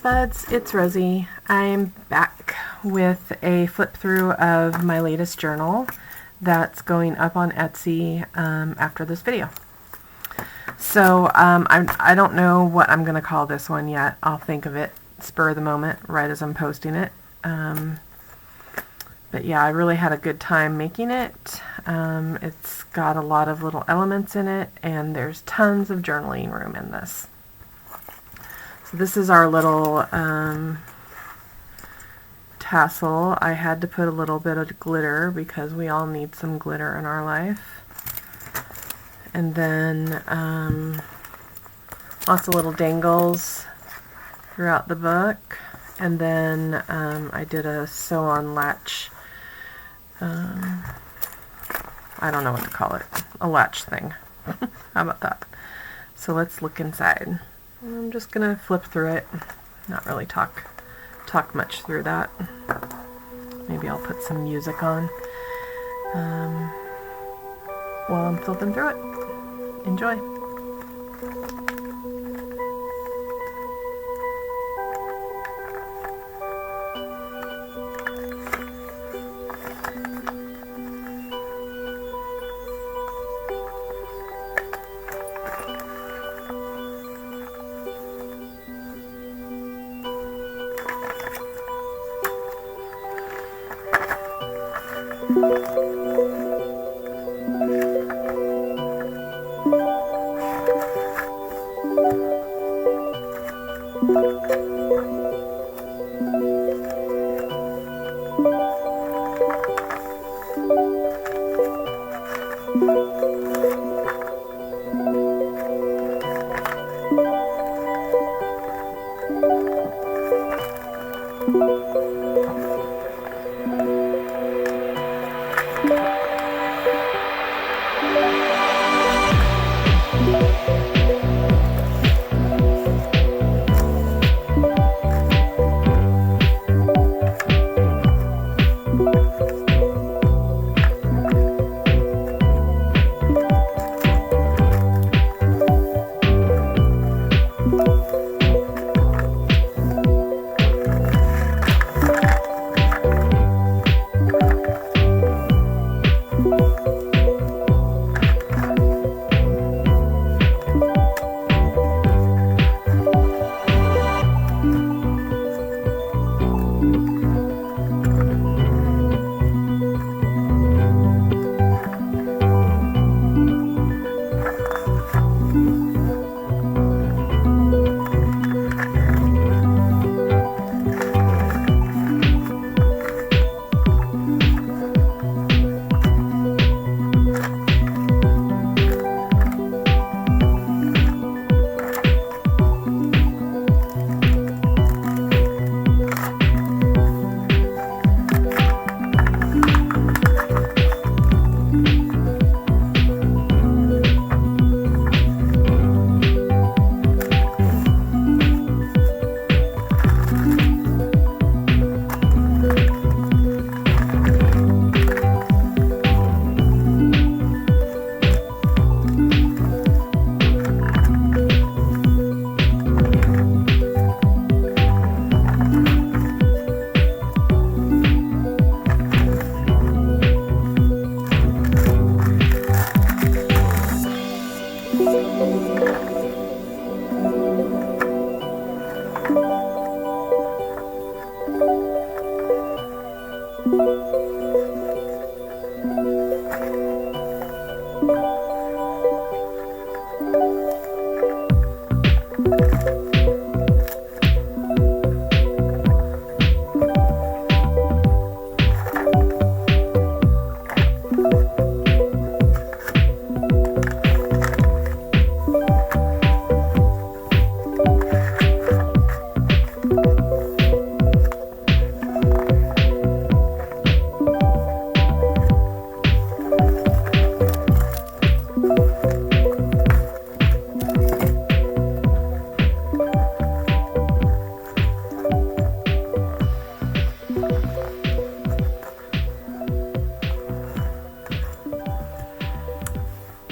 Buds, it's Rosie. I'm back with a flip through of my latest journal that's going up on Etsy after this video. So I don't know what I'm going to call this one yet. I'll think of it spur of the moment right as I'm posting it. But yeah, I really had a good time making it. It's got a lot of little elements in it, and there's tons of journaling room in this. So this is our little tassel. I had to put a little bit of glitter because we all need some glitter in our life. And then lots of little dangles throughout the book. And then I did a sew-on latch, I don't know what to call it, a latch thing. How about that? So let's look inside. I'm just gonna flip through it, not really talk much through that. Maybe I'll put some music on while I'm flipping through it. Enjoy.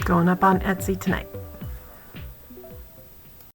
Going up on Etsy tonight.